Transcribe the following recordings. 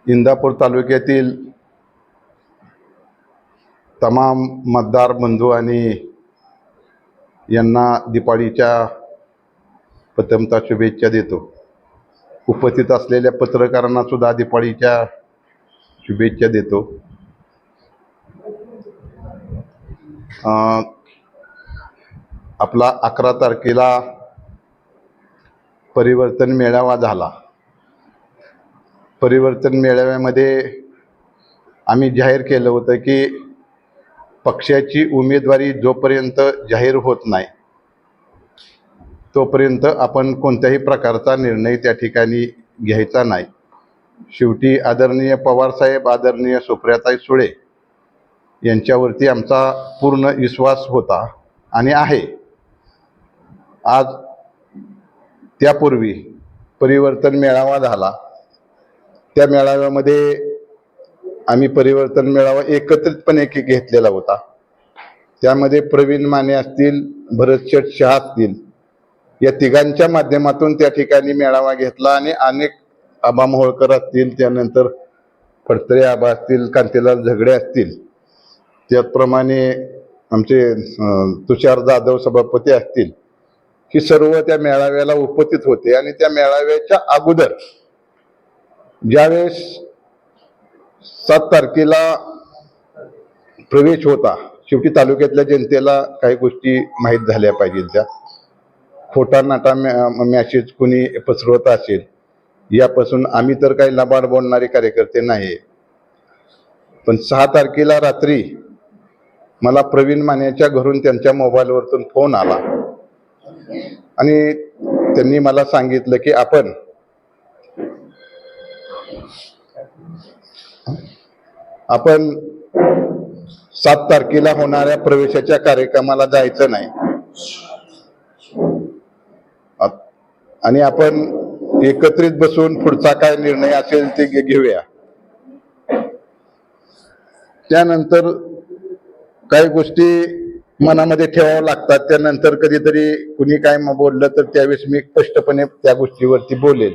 इंदापूर तालुक्यातील तमाम मतदार बंधू आणि यांना दिपाळीच्या प्रथमतः शुभेच्छा देतो. उपस्थित असलेल्या पत्रकारांना सुद्धा दिपाळीच्या शुभेच्छा देतो. आपला 11 तारखेला परिवर्तन मेळावा झाला. परिवर्तन मेळाव्यामध्ये आम्ही जाहीर केलं होतं की पक्षाची उमेदवारी जोपर्यंत जाहीर होत नाही तोपर्यंत आपण कोणत्याही प्रकारचा निर्णय त्या ठिकाणी घ्यायचा नाही. शेवटी आदरणीय पवारसाहेब, आदरणीय सुप्रियाताई सुळे यांच्यावरती आमचा पूर्ण विश्वास होता आणि आहे. आज त्यापूर्वी परिवर्तन मेळावा झाला. त्या मेळाव्यामध्ये आम्ही परिवर्तन मेळावा एकत्रितपणे घेतलेला होता. त्यामध्ये प्रवीण माने असतील, भरतशेठ शाह असतील, या तिघांच्या माध्यमातून त्या ठिकाणी मेळावा घेतला आणि अनेक आबा मोहोळकर असतील, त्यानंतर फडतरे आबा असतील, कांतीलाल झगडे असतील, त्याचप्रमाणे आमचे तुषार जाधव सभापती असतील, ही सर्व त्या मेळाव्याला उपस्थित होते. आणि त्या मेळाव्याच्या अगोदर ज्यावेळेस 7 तारखेला प्रवेश होता, शेवटी तालुक्यातल्या जनतेला काही गोष्टी माहीत झाल्या पाहिजे. त्या खोटा नाटा मॅसेज कुणी पसरवत असेल यापासून आम्ही तर काही लबाड बोलणारे कार्यकर्ते नाही. पण 6 तारखेला रात्री मला प्रवीण मानेच्या घरून त्यांच्या मोबाईलवरतून फोन आला आणि त्यांनी मला सांगितलं की आपण आपण 7 तारखेला होणाऱ्या प्रवेशाच्या कार्यक्रमाला जायचं नाही आणि आपण एकत्रित बसून पुढचा काय निर्णय असेल ते घेऊया. त्यानंतर काही गोष्टी मनामध्ये ठेवाव्या लागतात. त्यानंतर कधीतरी कुणी काय बोललं तर त्यावेळेस मी स्पष्टपणे त्या गोष्टीवरती बोलेल.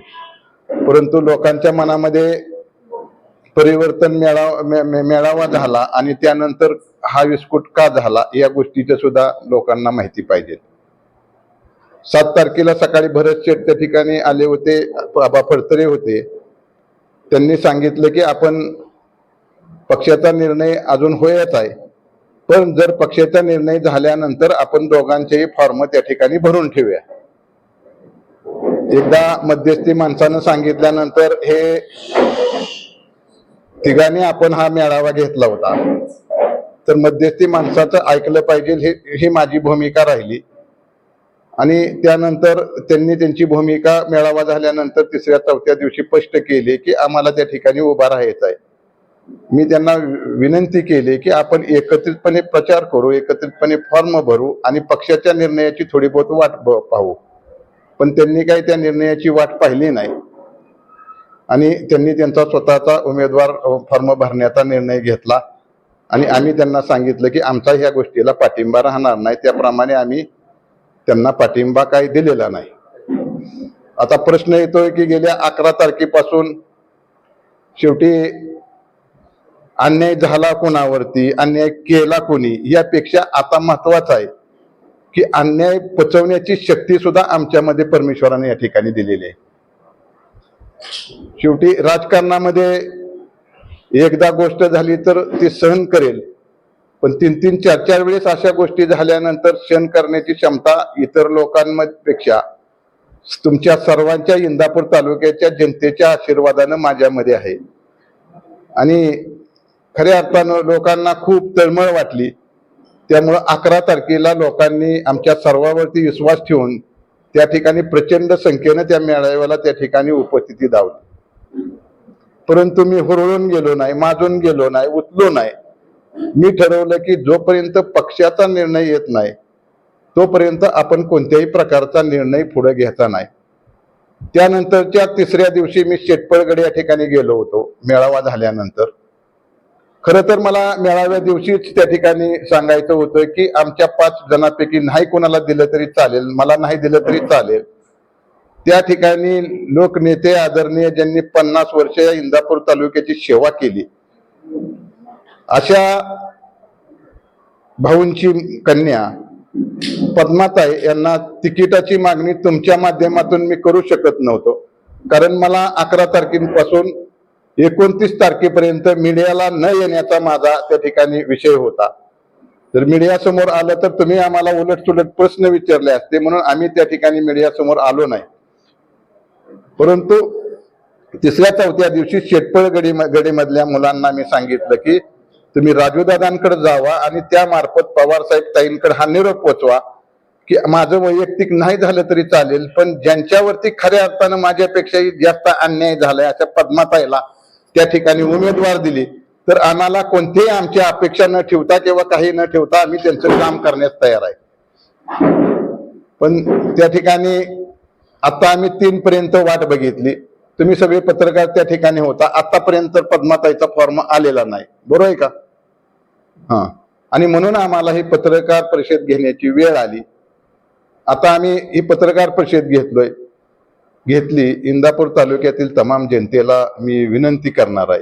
परंतु लोकांच्या मनामध्ये परिवर्तन मेळावा झाला आणि त्यानंतर हा विस्फोट का झाला या गोष्टीचं सुद्धा लोकांना माहिती पाहिजे. 7 तारखेला सकाळी भरतशेठ त्या ठिकाणी आले होते, आबा फडतरे होते. त्यांनी सांगितलं की आपण पक्षाचा निर्णय अजून होयच आहे, पण जर पक्षाचा निर्णय झाल्यानंतर आपण दोघांचेही फॉर्म त्या ठिकाणी भरून ठेवूया. एकदा मध्यस्थी माणसानं सांगितल्यानंतर हे तिघांनी आपण हा मेळावा घेतला होता, तर मध्यस्थी माणसाचं ऐकलं पाहिजे ही माझी भूमिका राहिली. आणि त्यानंतर त्यांनी त्यांची भूमिका मेळावा झाल्यानंतर 3ऱ्या-4थ्या दिवशी स्पष्ट केली की आम्हाला त्या ठिकाणी उभा राहायचं आहे. मी त्यांना विनंती केली की आपण एकत्रितपणे प्रचार करू, एकत्रितपणे फॉर्म भरू आणि पक्षाच्या निर्णयाची थोडी बहुत वाट पाहू. पण त्यांनी काही त्या निर्णयाची वाट पाहिली नाही आणि त्यांनी त्यांचा स्वतःचा उमेदवार फॉर्म भरण्याचा निर्णय घेतला. आणि आम्ही त्यांना सांगितलं की आमचा ह्या गोष्टीला पाठिंबा राहणार नाही. त्याप्रमाणे आम्ही त्यांना पाठिंबा काही दिलेला नाही. आता प्रश्न येतोय की गेल्या 11 तारखेपासून शेवटी अन्याय झाला कोणावरती, अन्याय केला कोणी, यापेक्षा आता महत्वाचं आहे की अन्याय पचवण्याची शक्ती सुद्धा आमच्यामध्ये परमेश्वराने या ठिकाणी दिलेली आहे. शेवटी राजकारणामध्ये एकदा गोष्ट झाली तर ती सहन करेल, पण 3-3, 4-4 वेळेस अशा गोष्टी झाल्यानंतर सहन करण्याची क्षमता इतर लोकांपेक्षा तुमच्या सर्वांच्या इंदापूर तालुक्याच्या जनतेच्या आशीर्वादानं माझ्यामध्ये आहे. आणि खऱ्या अर्थानं लोकांना खूप तळमळ वाटली. त्यामुळं 11 तारखेला लोकांनी आमच्या सर्वांवरती विश्वास ठेवून त्या ठिकाणी प्रचंड संख्येनं त्या मेळाव्याला त्या ठिकाणी उपस्थिती दावली. परंतु मी हुरळून गेलो नाही, माजून गेलो नाही, उतलो नाही. मी ठरवलं की जोपर्यंत पक्षाचा निर्णय येत नाही तोपर्यंत आपण कोणत्याही प्रकारचा निर्णय पुढे घ्यायचा नाही. त्यानंतरच्या 3ऱ्या दिवशी मी शेटपळगड या ठिकाणी गेलो होतो मेळावा झाल्यानंतर. खरं तर मला मेळाव्या दिवशीच त्या ठिकाणी सांगायचं होतं की आमच्या 5 जणांपैकी नाही कोणाला दिलं तरी चालेल, मला नाही दिलं तरी चालेल, त्या ठिकाणी लोकनेते आदरणीय ज्यांनी 50 वर्ष या इंदापूर तालुक्याची सेवा केली अशा भाऊंची कन्या पद्माताई यांना तिकिटाची मागणी तुमच्या माध्यमातून मी करू शकत नव्हतो, कारण मला 11 तारखेपासून 29 तारखेपर्यंत मीडियाला न येण्याचा माझा त्या ठिकाणी विषय होता. तर मीडिया समोर आलं तर तुम्ही आम्हाला उलटसुलट प्रश्न विचारले असते, म्हणून आम्ही त्या ठिकाणी मीडिया समोर आलो नाही. परंतु 3-4 दिवशी शेटपळ गडीमधल्या मुलांना मी सांगितलं की तुम्ही राजूदादांकडे जावा आणि त्या मार्फत पवार साहेब ताईंकडे हा निरोप पोचवा की माझं वैयक्तिक नाही झालं तरी चालेल, पण ज्यांच्यावरती खऱ्या अर्थानं माझ्यापेक्षाही जास्त अन्याय झालाय अशा पद्माताईला त्या ठिकाणी उमेदवार दिली तर आम्हाला कोणतीही आमची अपेक्षा न ठेवता किंवा काही न ठेवता आम्ही त्यांचं काम करण्यास तयार आहे. पण त्या ठिकाणी आता आम्ही 3 पर्यंत वाट बघितली. तुम्ही सगळे पत्रकार त्या ठिकाणी होता. आतापर्यंत पद्माताईचा फॉर्म आलेला नाही, बरोबर आहे का? हा, आणि म्हणून आम्हाला ही पत्रकार परिषद घेण्याची वेळ आली. आता आम्ही ही पत्रकार परिषद घेतली. इंदापूर तालुक्यातील तमाम जनतेला मी विनंती करणार आहे,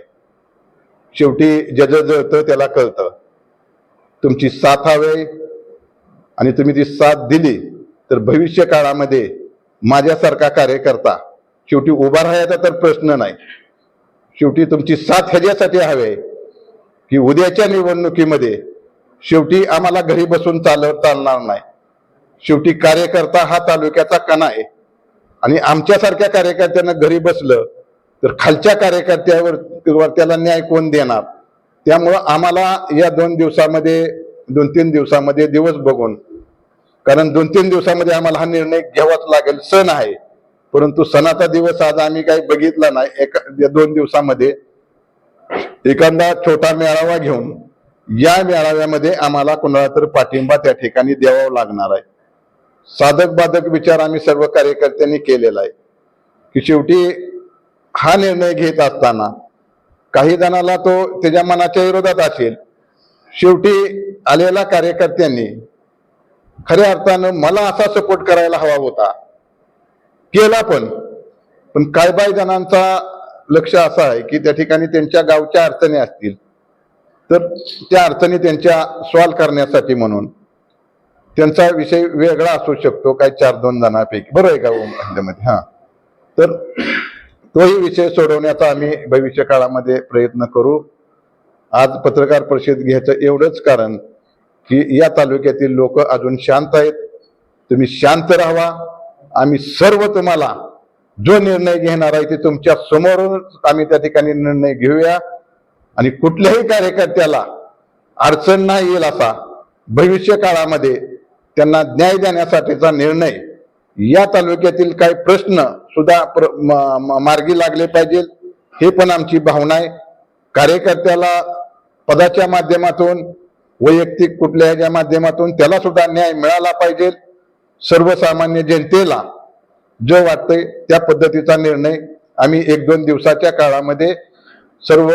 शेवटी ज्याचं जळतं त्याला कळतं. तुमची साथ हवी आणि तुम्ही ती साथ दिली तर भविष्य काळामध्ये माझ्यासारखा कार्यकर्ता शेवटी उभा राहायचा तर प्रश्न नाही. शेवटी तुमची साथ ह्याच्यासाठी हवी की उद्याच्या निवडणुकीमध्ये शेवटी आम्हाला घरी बसून चालणार नाही. शेवटी कार्यकर्ता हा तालुक्याचा कणा आहे आणि आमच्यासारख्या कार्यकर्त्यांना घरी बसलं तर खालच्या कार्यकर्त्यावर त्याला न्याय कोण देणार? त्यामुळं आम्हाला या 2-3 दिवसामध्ये दिवस बघून, कारण 2-3 दिवसामध्ये आम्हाला हा निर्णय घ्यावाच लागेल. सण आहे, परंतु सणाचा दिवस आज आम्ही काही बघितला नाही. 2 दिवसामध्ये एखादा छोटा मेळावा घेऊन या मेळाव्यामध्ये आम्हाला कोणाला तर पाठिंबा त्या ठिकाणी द्यावा लागणार आहे. साधक बाधक विचार आम्ही सर्व कार्यकर्त्यांनी केलेला आहे की शेवटी हा निर्णय घेत असताना काही जणाला तो त्याच्या मनाच्या विरोधात असेल. शेवटी आलेल्या कार्यकर्त्यांनी खऱ्या अर्थानं मला असा सपोर्ट करायला हवा होता, केला पण काही जणांचा लक्ष असं आहे की त्या ठिकाणी त्यांच्या गावच्या अडचणी असतील तर त्या अडचणी त्यांच्या सॉल्व्ह करण्यासाठी म्हणून त्यांचा विषय वेगळा असू शकतो, काही 4-2 जणांपैकी, बरोबर आहे का? हा, तर तोही विषय सोडवण्याचा आम्ही भविष्य काळामध्ये प्रयत्न करू. आज पत्रकार परिषद घ्यायचं एवढंच कारण की या तालुक्यातील लोक अजून शांत आहेत. तुम्ही शांत राहावा. आम्ही सर्व तुम्हाला जो निर्णय घेणार आहे ते तुमच्या समोरूनच आम्ही त्या ठिकाणी निर्णय घेऊया आणि कुठल्याही कार्यकर्त्याला अडचण नाही येईल असा भविष्य काळामध्ये त्यांना न्याय देण्यासाठीचा निर्णय, या तालुक्यातील काही प्रश्न सुद्धा मार्गी लागले पाहिजे हे पण आमची भावना आहे. कार्यकर्त्याला पदाच्या माध्यमातून वैयक्तिक कुठल्याच्या माध्यमातून त्याला सुद्धा न्याय मिळाला पाहिजे. सर्वसामान्य जनतेला जो वाटतंय त्या पद्धतीचा निर्णय आम्ही 1-2 दिवसाच्या काळामध्ये सर्व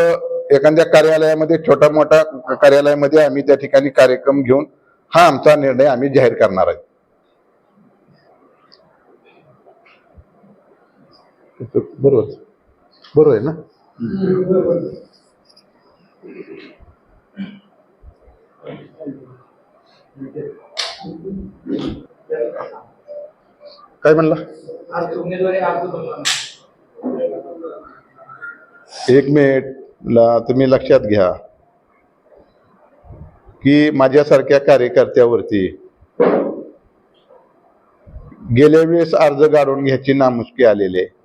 एखाद्या कार्यालयामध्ये, छोटा मोठा कार्यालयामध्ये आम्ही त्या ठिकाणी कार्यक्रम घेऊन हा आमचा निर्णय आम्ही जाहीर करणार आहे. बरोबर आहे ना? काय म्हणला? 1 मिनिट तुम्ही लक्षात घ्या की माझ्यासारख्या कार्यकर्त्यावरती गेल्या वेळेस अर्ज गाडून घ्यायची नामुष्की आलेली आहे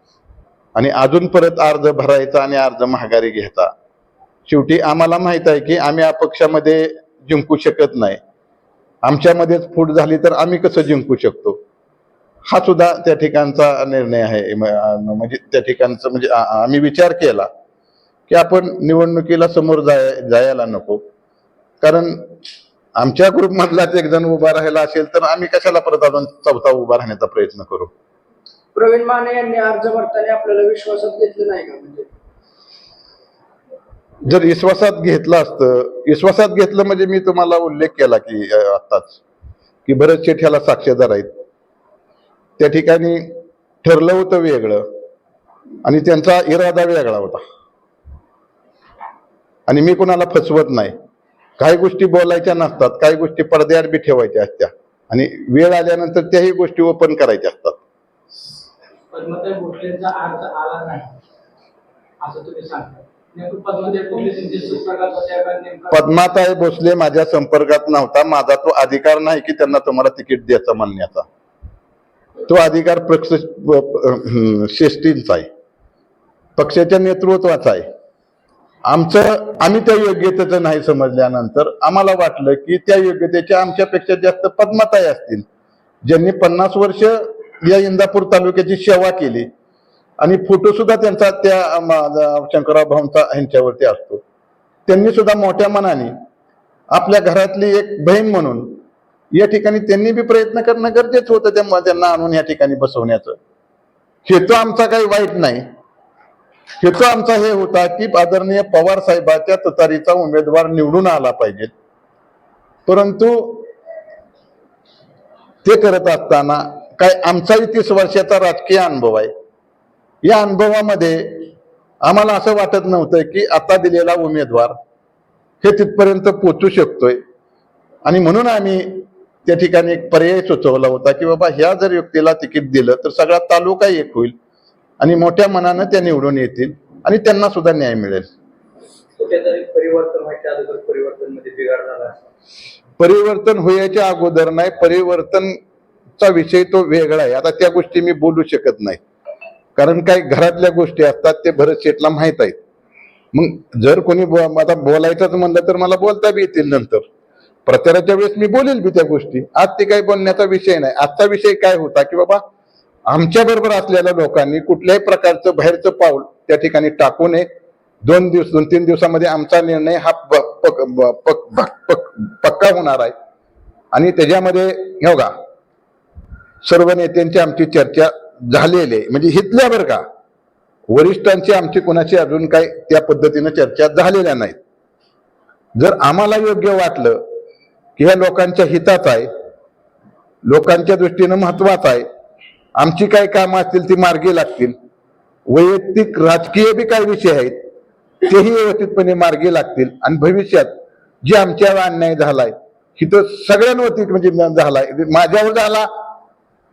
आणि अजून परत अर्ज भरायचा आणि अर्ज माघारी घ्यायचा. शेवटी आम्हाला माहित आहे की आम्ही अपक्षामध्ये जिंकू शकत नाही. आमच्यामध्येच फूट झाली तर आम्ही कसं जिंकू शकतो? हा सुद्धा त्या ठिकाणचा निर्णय आहे. म्हणजे त्या ठिकाणचं म्हणजे आम्ही विचार केला की आपण निवडणुकीला समोर जायला नको, कारण आमच्या ग्रुपमधलाच एक जण उभा राहिला असेल तर आम्ही कशाला परत अजून चौथा उभा राहण्याचा प्रयत्न करू? प्रवीण माने यांनी अर्ज भरताना आपल्याला विश्वासात घेतलं नाही का? म्हणजे जर विश्वासात घेतलं असतं, विश्वासात घेतलं म्हणजे मी तुम्हाला उल्लेख केला की आताच की बरेचसे ह्याला साक्षीदार आहेत. त्या ठिकाणी ठरलं होतं वेगळं आणि त्यांचा इरादा वेगळा होता. आणि मी कुणाला फसवत नाही. काही गोष्टी बोलायच्या नसतात, काही गोष्टी पडद्याआड बी ठेवायच्या असत्या आणि वेळ आल्यानंतर त्याही गोष्टी ओपन करायच्या असतात. पद्मताई भोसलेंचा अर्ज आला नाही असं तुम्ही सांगता. नेमकं पद्मताई भोसले त्यांचे संपर्कात होत्या का नेमकं? पद्माताई भोसले माझ्या संपर्कात नव्हता. माझा तो अधिकार नाही की त्यांना तुम्हाला तिकीट द्यायचा म्हणण्याचा. तो अधिकार पक्ष श्रेष्ठींचा आहे, पक्षाच्या नेतृत्वाचा आहे. आम्ही त्या योग्यतेचं नाही समजल्यानंतर आम्हाला वाटलं की त्या योग्यतेच्या आमच्यापेक्षा जास्त पद्माताई असतील, ज्यांनी 50 वर्ष या इंदापूर तालुक्याची सेवा केली आणि फोटो सुद्धा त्यांचा त्या शंकरराव भाऊंचा ह्यांच्यावरती असतो. त्यांनी सुद्धा मोठ्या मनाने आपल्या घरातली एक बहीण म्हणून या ठिकाणी त्यांनी बी प्रयत्न करणं गरजेचं होतं त्यांना आणून या ठिकाणी बसवण्याचं. हेतू आमचा काही वाईट नाही. हेतू आमचा हे होता की आदरणीय पवार साहेबांच्या तुतारीचा उमेदवार निवडून आला पाहिजे. परंतु ते करत असताना काय आमचाही 30 वर्षाचा राजकीय अनुभव आहे. या अनुभवामध्ये आम्हाला असं वाटत नव्हतं की आता दिलेला उमेदवार हे तिथपर्यंत पोहोचू शकतोय आणि म्हणून आम्ही त्या ठिकाणी एक पर्याय सुचवला होता की बाबा ह्या जर व्यक्तीला तिकीट दिलं तर सगळा तालुका एक होईल आणि मोठ्या मनानं त्या निवडून येतील आणि त्यांना सुद्धा न्याय मिळेल. कुठेतरी परिवर्तन व्हायच्या अगोदर परिवर्तन मध्ये बिघाड झाला. परिवर्तन व्हायच्या अगोदर नाही, परिवर्तनचा विषय तो वेगळा आहे. आता त्या गोष्टी मी बोलू शकत नाही, कारण काही घरातल्या गोष्टी असतात ते भरत शेठला माहित आहेत. मग जर कोणी आता बोलायचंच म्हणलं तर मला बोलता बी येतील. नंतर प्रचाराच्या वेळेस मी बोलेल बी त्या गोष्टी. आज ते काही बोलण्याचा विषय नाही. आजचा विषय काय होता की बाबा आमच्या बरोबर असलेल्या लोकांनी कुठल्याही प्रकारचं बाहेरचं पाऊल त्या ठिकाणी टाकू नये. 2-3 दिवसामध्ये आमचा निर्णय हा पक्का होणार आहे आणि त्याच्यामध्ये हे बघा सर्व नेत्यांची आमची चर्चा झालेली आहे. म्हणजे हितल्या बरं का, वरिष्ठांची आमची कोणाची अजून काही त्या पद्धतीनं चर्चा झालेल्या नाहीत. जर आम्हाला योग्य वाटलं की ह्या लोकांच्या हिताचं आहे, लोकांच्या दृष्टीनं महत्वाचं आहे, आमची काय कामं असतील ती मार्गी लागतील, वैयक्तिक राजकीय बी काही विषय आहेत तेही व्यवस्थितपणे मार्गी लागतील आणि भविष्यात जे आमच्यावर अन्याय झालाय हिथं सगळ्यांवरती म्हणजे झालाय, माझ्यावर झाला,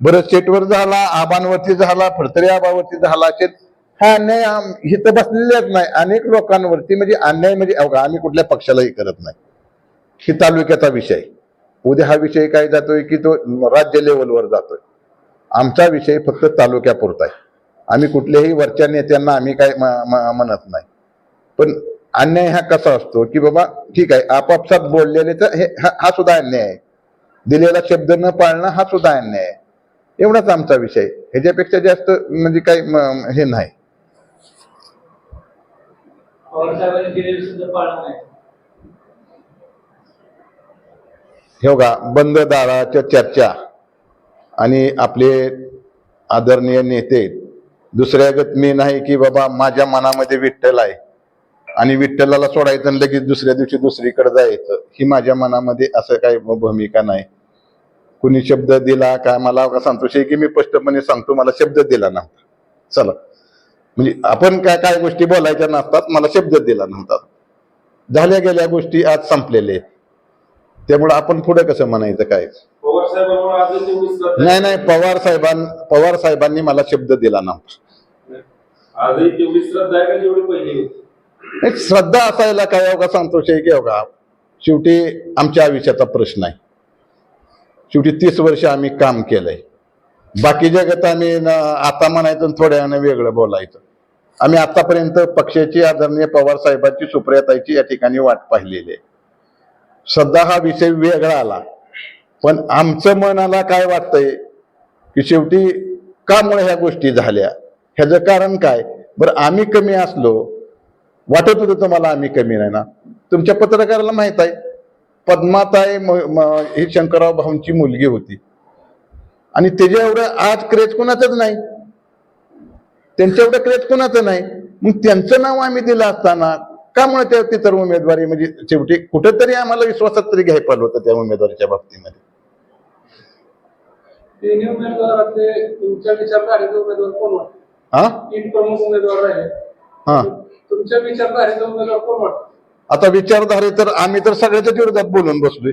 भरत शेठवर झाला, आबांवरती झाला, फडतरे आबावरती झाला असेल, हा अन्याय हिथं बसलेलाच नाही, अनेक लोकांवरती म्हणजे अन्याय म्हणजे आम्ही कुठल्या पक्षालाही करत नाही. ही तालुक्याचा विषय. उद्या हा विषय काय जातोय की तो राज्य लेवलवर जातोय. आमचा विषय फक्त तालुक्यापुरता आहे. आम्ही कुठल्याही वरच्या नेत्यांना आम्ही काय म्हणत नाही. पण अन्याय हा कसा असतो की बाबा ठीक आहे आपापसात बोललेले तर हा सुद्धा अन्याय आहे, दिलेला शब्द न पाळणं हा सुद्धा अन्याय आहे. एवढाच आमचा विषय, ह्याच्यापेक्षा जास्त म्हणजे काही हे नाही. हे बघा बंद दाराच्या चर्चा आणि आपले आदरणीय नेते दुसऱ्यागत मी नाही की बाबा माझ्या मनामध्ये विठ्ठल आहे आणि विठ्ठलाला सोडायचं आणि लगेच दुसऱ्या दिवशी दुसरीकडे जायचं, ही माझ्या मनामध्ये असं काही भूमिका नाही. कुणी शब्द दिला काय मला संतोष आहे की मी स्पष्टपणे सांगतो मला शब्द दिला नव्हता. चला म्हणजे आपण काय काय गोष्टी बोलायच्या नसतात, मला शब्द दिला नव्हता. झाल्या गेल्या गोष्टी आज संपलेल्या आहेत. त्यामुळे आपण पुढे कसं म्हणायचं काय? नाही पवार साहेबांनी मला शब्द दिला नव्हता. आजही तेवढी श्रद्धा आहे का जेवढी पहिली होती? श्रद्धा असायला काय अवघा संतोष आहे की अवघा शेवटी आमच्या आयुष्याचा प्रश्न आहे. शेवटी 30 वर्ष आम्ही काम केलंय. बाकी जगात आम्ही आता म्हणायचं थोड्या वेगळं बोलायचं. आम्ही आतापर्यंत पक्षाची आदरणीय पवार साहेबांची सुप्रियाताईची या ठिकाणी वाट पाहिलेली आहे. श्रद्धा हा विषय वेगळा आला, पण आमचं मनाला काय वाटतंय की शेवटी का मुळे ह्या गोष्टी झाल्या, ह्याचं कारण काय? बरं आम्ही कमी असलो, वाटत होतं तुम्हाला आम्ही कमी नाही ना? तुमच्या पत्रकाराला माहित आहे पद्माताई ही शंकरराव भाऊंची मुलगी होती आणि त्याच्या एवढं आज क्रेज कोणाचंच नाही, त्यांच्या एवढं क्रेज कोणाचं नाही. मग त्यांचं नाव आम्ही दिलं असताना का मुळे त्या तिथं उमेदवारी म्हणजे शेवटी कुठेतरी आम्हाला विश्वासात तरी घ्यायला पाहिलं होतं त्या उमेदवारीच्या बाबतीमध्ये. तिन्ही उमेदवारातले तुमच्या विचारधारेचे उमेदवार कोण वाटतं? हा 3 प्रमुख उमेदवार राहिले. हा तुमच्या विचारधारेचा उमेदवार कोण वाटतं? आता विचारधारे तर आम्ही तर सगळ्याच्याच विरोधात बोलून बसलोय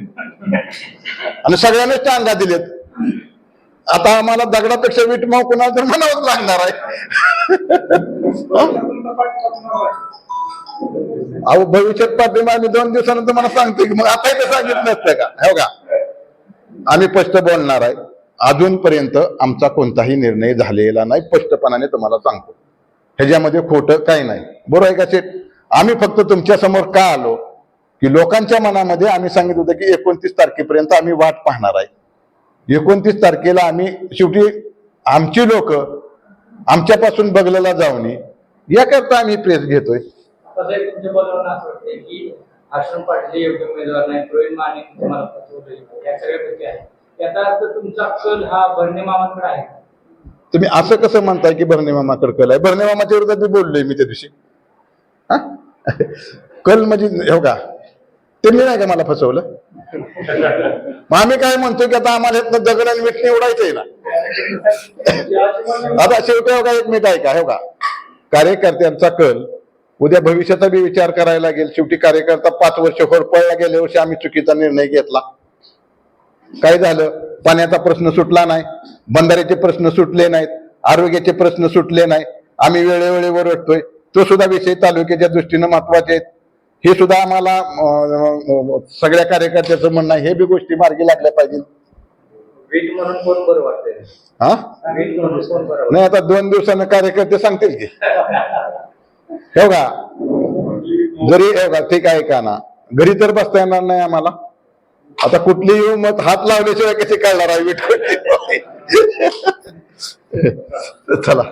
आणि सगळ्यांनाच टांगा दिलेत. आता आम्हाला दगडापेक्षा वीट माव कुणाला तर म्हणावंच लागणार आहे. तुमचा पाठिंबा कोणाला आहे? अहो भविष्यात पाठिंबा आम्ही 2 दिवसानंतर मला सांगतो की मग आता इथं सांगितलं नसतं का? हो का आम्ही स्पष्ट बोलणार आहे. अजूनपर्यंत आमचा कोणताही निर्णय झालेला नाही, स्पष्टपणाने तुम्हाला सांगतो. ह्याच्यामध्ये खोटं काही नाही. बरोबर आहे का शेठ? आम्ही फक्त तुमच्या समोर का आलो की लोकांच्या मनामध्ये आम्ही सांगितलं होतं की 29 तारखेपर्यंत आम्ही वाट पाहणार आहे. 29 तारखेला आम्ही शेवटी आमची लोक आमच्यापासून बगलेला जाऊ नये याकरता आम्ही प्रेस घेतोय. तसं एक तुमच्या बोलण्यावरून असं वाटतंय की आश्रम पाटील योग्य उमेदवार नाही, प्रवीण माने तुम्हाला फसवले, या सगळ्या गोष्टी आहेत. याचा अर्थ तुमचा कल हा भरणे मामांकडे आहे. तुम्ही असं कसं म्हणताय की भरणे मामाकडे कल आहे? भरणे मामाच्या विरोधात मी बोललोय मी त्या दिवशी. हा? कल म्हणजे हो का त्यांनी नाही का मला फसवलं? मग आम्ही काय म्हणतो की आता आम्हाला इथनं दगड आणि मीठ निवडायचंय ना. आता शेवटी हो का एक मिनिट आहे का? हो का कार्यकर्त्यांचा कल उद्या भविष्याचा बी विचार करायला लागेल. शेवटी कार्यकर्ता 5 वर्ष होरपळला, गेल्या वर्षी आम्ही चुकीचा निर्णय घेतला. काय झालं? पाण्याचा प्रश्न सुटला नाही, बंधाऱ्याचे प्रश्न सुटले नाहीत, आरोग्याचे प्रश्न सुटले नाही. आम्ही वेळोवेळी ओरडतोय. तो सुद्धा विषय तालुक्याच्या दृष्टीनं महत्वाचे आहेत. हे सुद्धा आम्हाला सगळ्या कार्यकर्त्याचं म्हणणं आहे. हे बी गोष्टी मार्गी लागल्या पाहिजे. वीट म्हणून कोण बरं वाटतंय? हा वीट म्हणून कोण बरं नाही आता 2 दिवसानं कार्यकर्ते सांगतील की हो का जरी हो का ठीक आहे का ना घरी तर बसता येणार नाही आम्हाला. आता कुठलीही मत हात लावल्याशिवाय कशी कळणार आहे वीट? चला